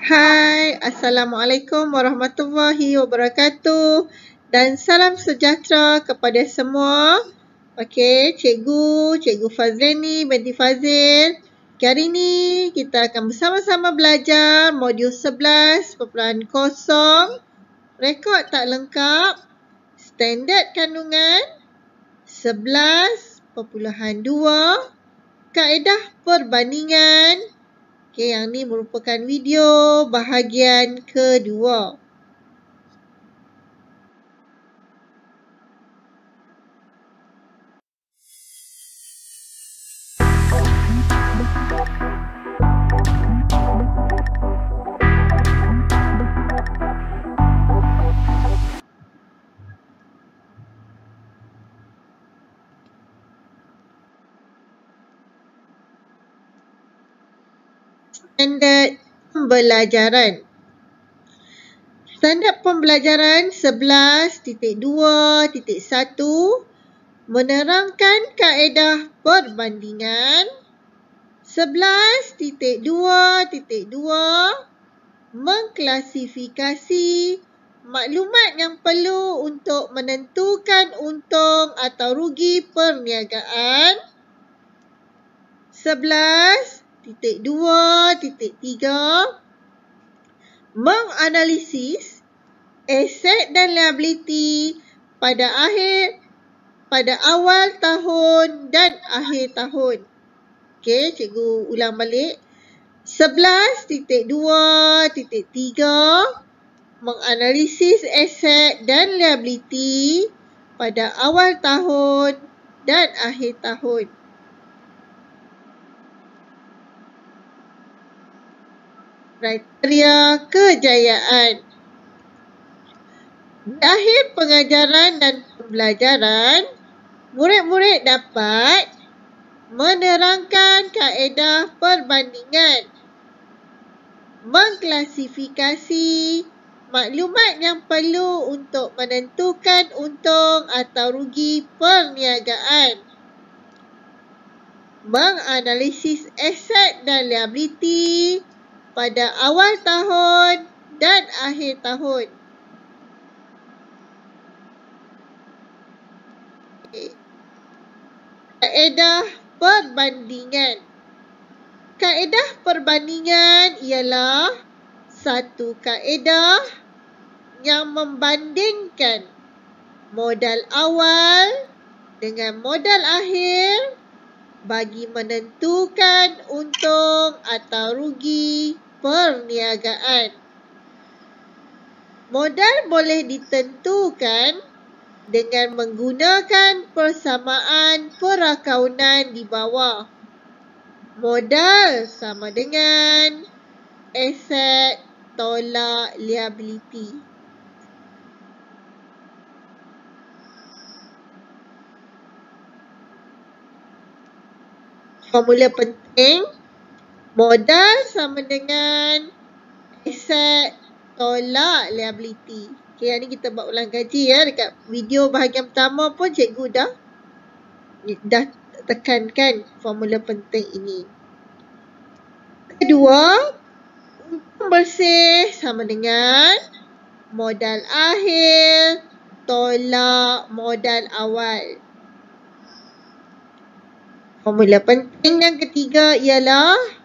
Hai, Assalamualaikum warahmatullahi wabarakatuh dan salam sejahtera kepada semua. Okey, Cikgu Fazlini binti Fazil. Hari ini kita akan bersama-sama belajar modul 11.0 rekod tak lengkap, standard kandungan 11.2 kaedah perbandingan. Okey, yang ni merupakan video bahagian kedua. Standard pembelajaran. Standard pembelajaran 11.2.1 menerangkan kaedah perbandingan. 11.2.2 mengklasifikasi maklumat yang perlu untuk menentukan untung atau rugi perniagaan. 11.2.3 menganalisis aset dan liability pada awal tahun dan akhir tahun. Okey, cikgu ulang balik. 11.2.3 menganalisis aset dan liability pada awal tahun dan akhir tahun. Kriteria kejayaan. Di akhir pengajaran dan pembelajaran, murid-murid dapat menerangkan kaedah perbandingan, mengklasifikasi maklumat yang perlu untuk menentukan untung atau rugi perniagaan, menganalisis aset dan liability pada awal tahun dan akhir tahun. Kaedah perbandingan. Kaedah perbandingan ialah satu kaedah yang membandingkan modal awal dengan modal akhir bagi menentukan untung atau rugi perniagaan. Modal boleh ditentukan dengan menggunakan persamaan perakaunan di bawah. Modal sama dengan aset tolak liability. Formula penting. Modal sama dengan aset tolak liability. Okay, hari ni kita buat ulang kaji ya. Dekat video bahagian pertama pun cikgu dah tekankan formula penting ini. Kedua, untung bersih sama dengan modal akhir tolak modal awal. Formula penting yang ketiga ialah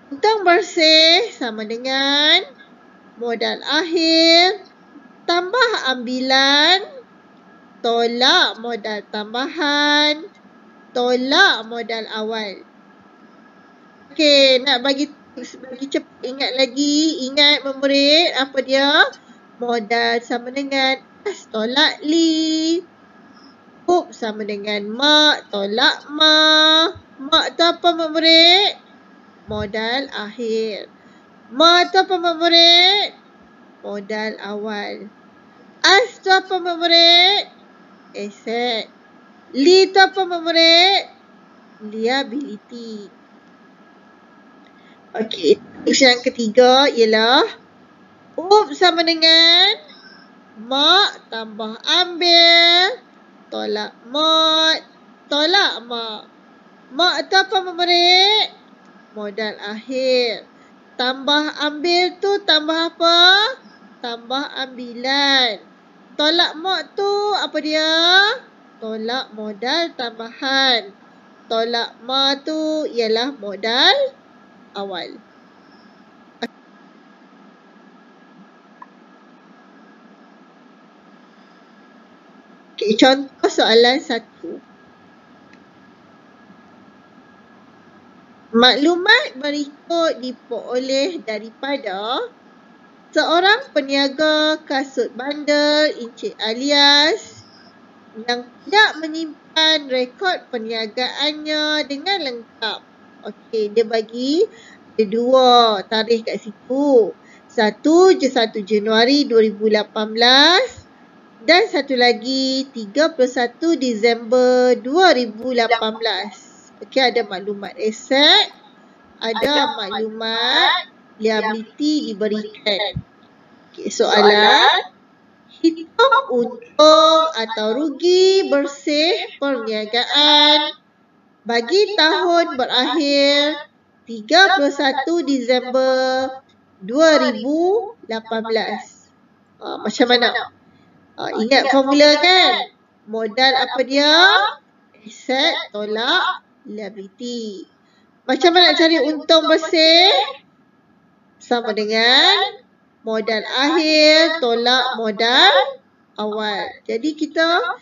untung bersih sama dengan modal akhir tambah ambilan tolak modal tambahan tolak modal awal. Okey, nak bagi cepat ingat lagi. Ingat memurid apa dia? Modal sama dengan as tolak li. Up sama dengan mak tolak ma. Mak tu apa memurid? Modal akhir. Ma tu apa memurid? Modal awal. As tu apa memurid? Aset. Li tu apa memurid? Liability. Okey, yang ketiga ialah up sama dengan mak tambah ambil tolak mod tolak mak. Mak tu apa memurid? Modal akhir. Tambah ambil tu tambah apa? Tambah ambilan. Tolak mod tu apa dia? Tolak modal tambahan. Tolak ma tu ialah modal awal. Okay, contoh soalan 1. Maklumat berikut diperoleh daripada seorang peniaga kasut bandar Encik Alias yang tidak menyimpan rekod perniagaannya dengan lengkap. Okey, dia bagi ada 2 tarikh kat situ. 1 Januari 2018 dan satu lagi 31 Disember 2018. Okey, ada maklumat aset, ada maklumat liability diberikan. Okey, soalan, hitung untung atau rugi bersih perniagaan bagi tahun berakhir 31 Disember 2018. Macam mana? Ingat formula kan? Modal apa dia? Aset tolak liability. Macam mana nak cari untung bersih? Sama dengan modal akhir tolak modal awal. Jadi kita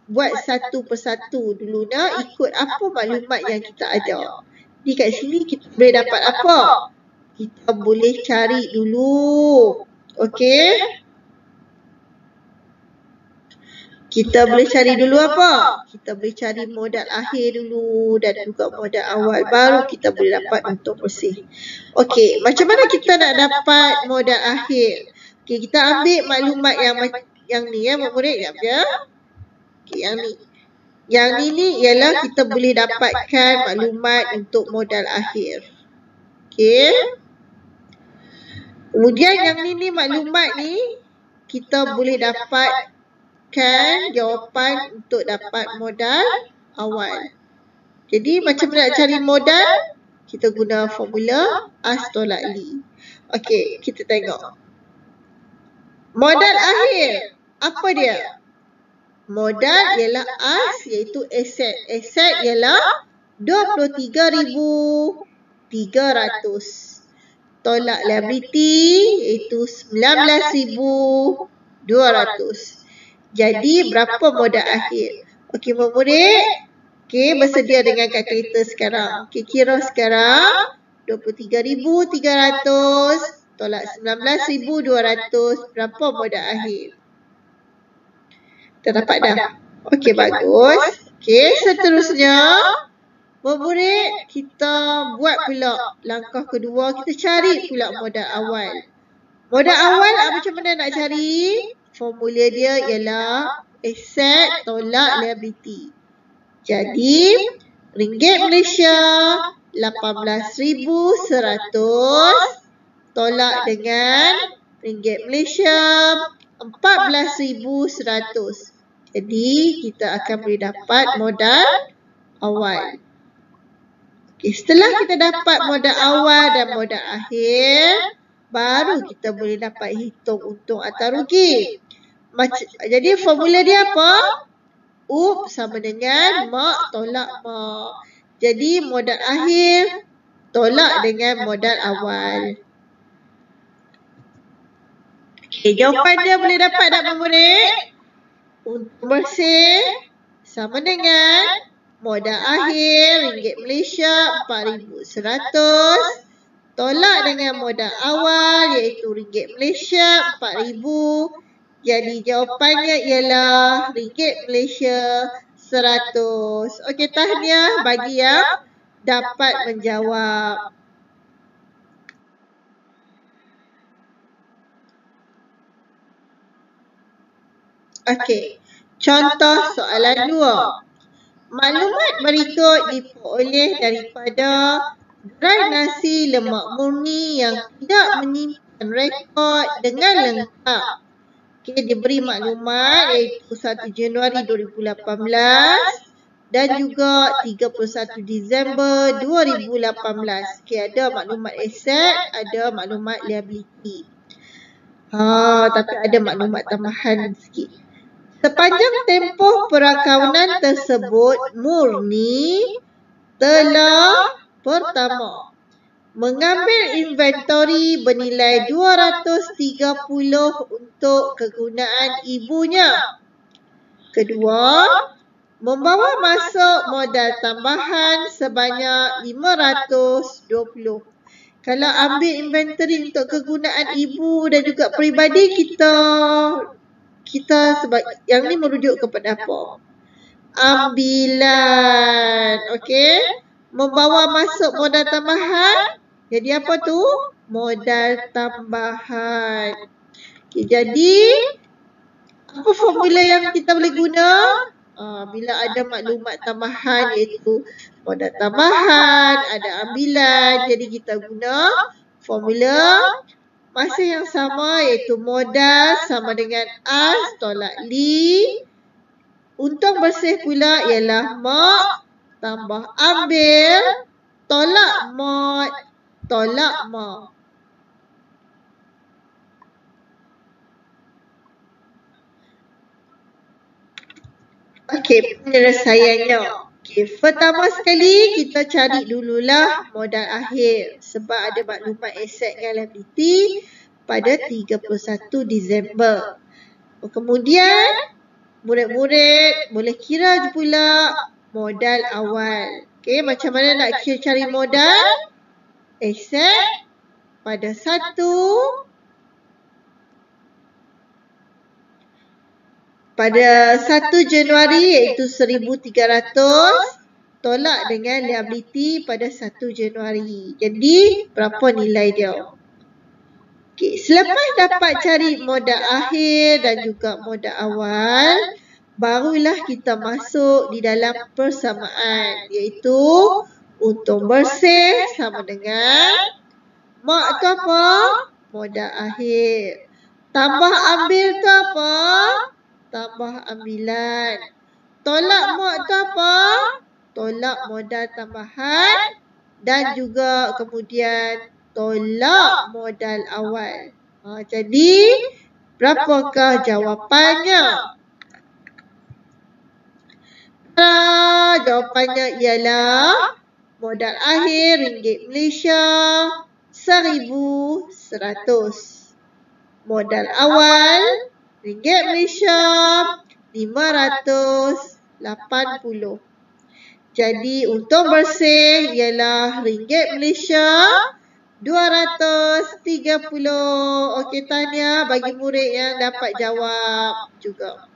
buat satu persatu dulu nak ikut apa maklumat yang kita ada. Di kat sini kita boleh dapat apa? Kita boleh cari dulu. Okey? Kita boleh cari dulu apa? Kita boleh cari modal akhir dulu dan juga modal awal. Baru kita boleh dapat untung bersih. Okey, macam mana kita nak dapat modal akhir? Okey, kita ambil maklumat yang ni ya, murid ya. Okey, yang ni. Yang ni ialah kita boleh dapatkan maklumat untuk modal akhir. Okey. Kemudian yang ni maklumat ni kita boleh dapatkan jawapan untuk dapat modal awal. Jadi macam mana nak cari modal? Kita guna formula as tolak li. Okey, kita tengok. Modal akhir, apa dia? Modal ialah as iaitu aset. Aset ialah 23,300. Tolak liability iaitu 19,200. Jadi berapa modal akhir? Okey, murid. Okey, bersedia dengan kalkulator sekarang. Okey, kira sekarang 23,300 tolak 19,200 berapa modal akhir? Kita dapat dah. Okey, bagus. Okey, seterusnya murid, kita buat pula langkah kedua, kita cari pula modal awal. Modal awal macam mana nak cari? Formula dia ialah aset tolak liability. Jadi, ringgit Malaysia 18,100 tolak dengan ringgit Malaysia 14,100. Jadi, kita akan boleh dapat modal awal. Okay, setelah kita dapat modal awal dan modal akhir, baru kita boleh dapat hitung untung atau rugi. Jadi formula dia apa? UP sama dengan mak tolak mak. Jadi modal akhir tolak dengan modal awal. Okay, jawapan dia boleh dapat tak murid? Untung bersih sama dengan modal akhir ringgit Malaysia 4,100 tolak dengan modal awal iaitu ringgit Malaysia 4,000. Jadi jawapannya ialah ringgit Malaysia 100. Okey, tahniah bagi yang dapat menjawab. Okey, contoh soalan 2. Maklumat berikut diperoleh daripada gerai nasi lemak murni yang tidak menyimpan rekod dengan lengkap. Okay, diberi maklumat iaitu 1 Januari 2018 dan juga 31 Disember 2018. Okey, ada maklumat aset, ada maklumat liability. Tapi ada maklumat tambahan sikit. Sepanjang tempoh perakaunan tersebut, Murni telah pertama mengambil inventory bernilai 230 untuk kegunaan ibunya. Kedua, membawa masuk modal tambahan sebanyak 520. Kalau ambil inventory untuk kegunaan ibu dan juga peribadi, kita sebab yang ni merujuk kepada apa? Ambilan. Okey. Membawa masuk modal tambahan. Jadi apa tu? Modal tambahan. Okay, jadi apa formula yang kita boleh guna? Bila ada maklumat tambahan iaitu modal tambahan, ada ambilan. Jadi kita guna formula masih yang sama iaitu modal sama dengan as tolak li. Untung bersih pula ialah mak tambah ambil tolak mod tolak ma. Okey, penyelesaiannya. Okey, pertama sekali kita cari dululah modal akhir sebab ada maklumat aset dan liability pada 31 Disember. Kemudian murid-murid boleh kira pula modal awal. Okey, macam mana nak cari modal aset pada 1 Januari iaitu 1,300 tolak dengan liability pada 1 Januari. Jadi berapa nilai dia? Okey, selepas dapat cari modal akhir dan juga modal awal, barulah kita masuk di dalam persamaan iaitu untung bersih sama dengan mak tu apa? Modal akhir. Tambah ambil tu apa? Tambah ambilan. Tolak mak tu apa? Tolak modal tambahan dan juga kemudian tolak modal awal. Jadi berapakah jawapannya? Jawapannya ialah modal akhir ringgit Malaysia 1,100. Modal awal ringgit Malaysia 580. Jadi untung bersih ialah ringgit Malaysia 230. Okey, tahniah bagi murid yang dapat jawab juga.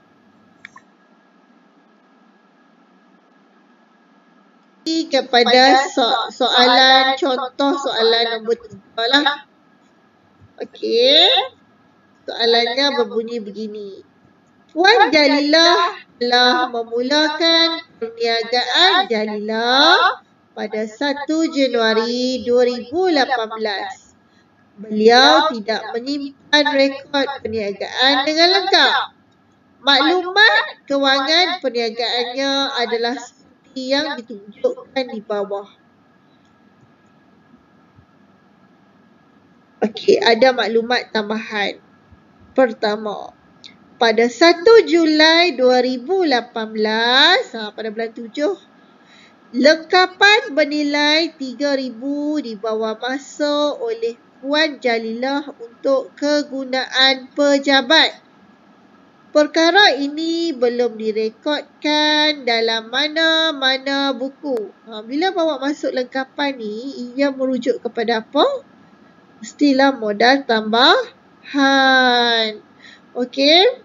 Kepada soalan contoh soalan nombor 3 lah. Okey. Soalannya berbunyi begini. Puan Jalilah telah memulakan perniagaan Jalilah pada 1 Januari 2018. Beliau tidak menyimpan rekod perniagaan dengan lengkap. Maklumat kewangan perniagaannya adalah seperti yang ditunjukkan di bawah. Okey, ada maklumat tambahan. Pertama, pada 1 Julai 2018, pada bulan 7, lengkapan bernilai 3,000 dibawa masuk oleh Puan Jalilah untuk kegunaan pejabat. Perkara ini belum direkodkan dalam mana-mana buku. Bila bawa masuk lengkapan ni, ia merujuk kepada apa? Mestilah modal tambahan. Okey.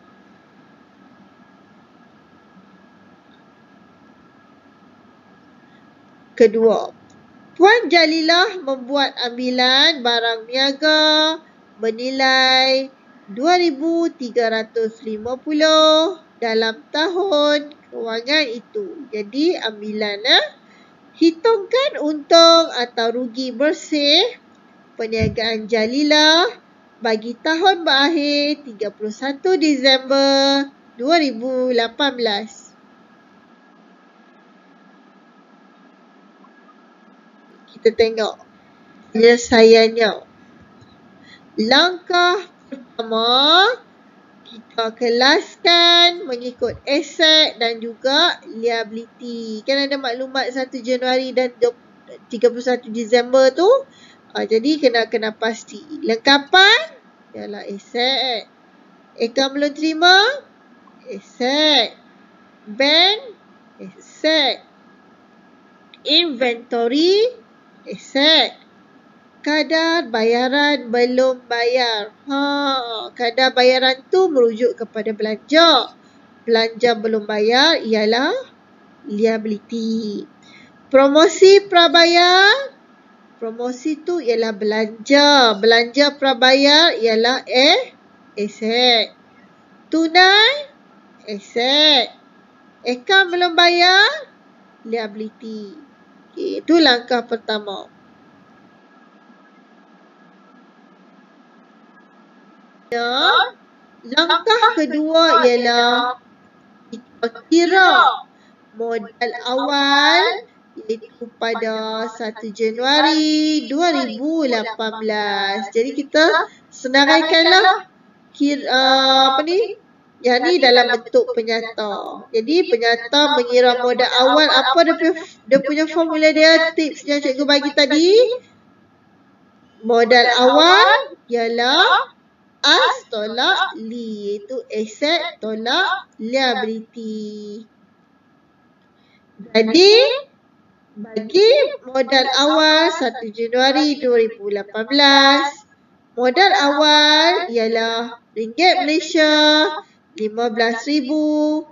Kedua, Puan Jalilah membuat ambilan barang niaga bernilai 2,350 dalam tahun kewangan itu. Jadi ambilan hitungkan untung atau rugi bersih perniagaan Jalilah bagi tahun berakhir 31 Disember 2018. kita tengok penyelesaiannya. Langkah pertama, kita kelaskan mengikut aset dan juga liability. Kan ada maklumat 1 Januari dan 31 Disember tu. Jadi kena pasti. Lengkapan ialah aset. Akaun belum terima, aset. Bank, aset. Inventory, aset. Kadar bayaran belum bayar. Kadar bayaran tu merujuk kepada belanja. Belanja belum bayar ialah liability. Promosi prabayar. Promosi tu ialah belanja. Belanja prabayar ialah aset. Tunai, aset. Akaun belum bayar, liability. Okay, itu langkah pertama. Langkah kedua ialah kita kira modal awal iaitu pada 1 Januari 2018. Jadi kita senaraikanlah yang ni dalam bentuk penyata. Jadi penyata mengira modal awal, apa dia punya formula dia, tips yang cikgu bagi tadi. Modal awal ialah as tolak li, iaitu aset tolak liability. Jadi bagi modal awal 1 Januari 2018, modal awal ialah ringgit Malaysia 15,140.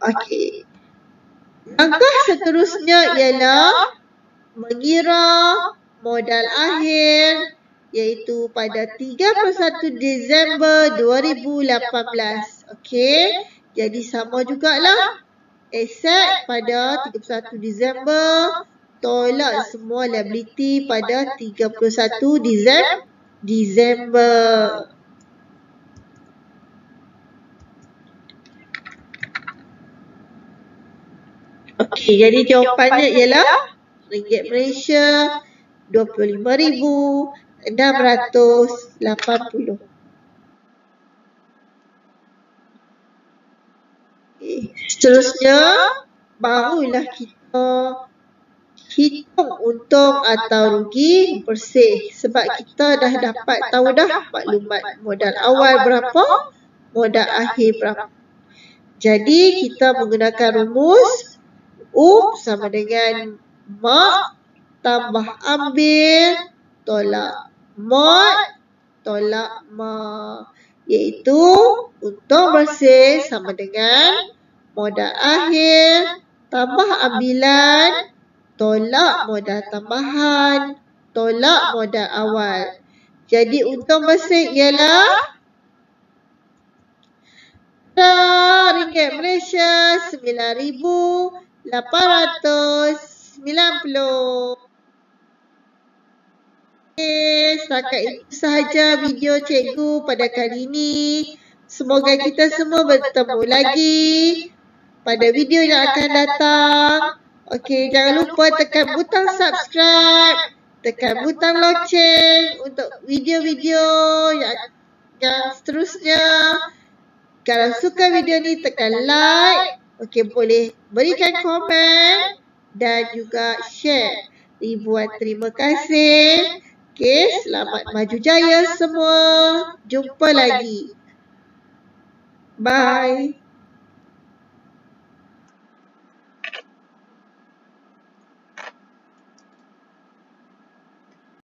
Okey. Langkah seterusnya ialah mengira modal akhir iaitu pada 31 Disember 2018. Okey. Jadi sama jugalah. Aset pada 31 Disember. Tolak semua liability pada 31 Disember. Okey, jadi jawapannya ialah ringgit Malaysia 25,680. Seterusnya, barulah kita hitung untung atau rugi bersih. Sebab kita dah dapat tahu dah maklumat modal awal berapa, modal akhir berapa. Jadi kita menggunakan rumus U sama dengan mak tambah ambil tolak mod tolak ma, iaitu untung bersih sama dengan modal akhir tambah ambilan tolak modal tambahan tolak modal awal. Jadi untung bersih ialah ringgit Malaysia 9,890. Setakat itu sahaja video cikgu pada kali ini. Semoga kita semua bertemu lagi pada video yang akan datang. Okey, jangan lupa tekan butang subscribe, tekan butang loceng untuk video-video yang seterusnya. Kalau suka video ni tekan like. Okey, boleh berikan komen dan juga share. Ribuan terima kasih. Okey, selamat maju jaya semua. Jumpa lagi. Bye.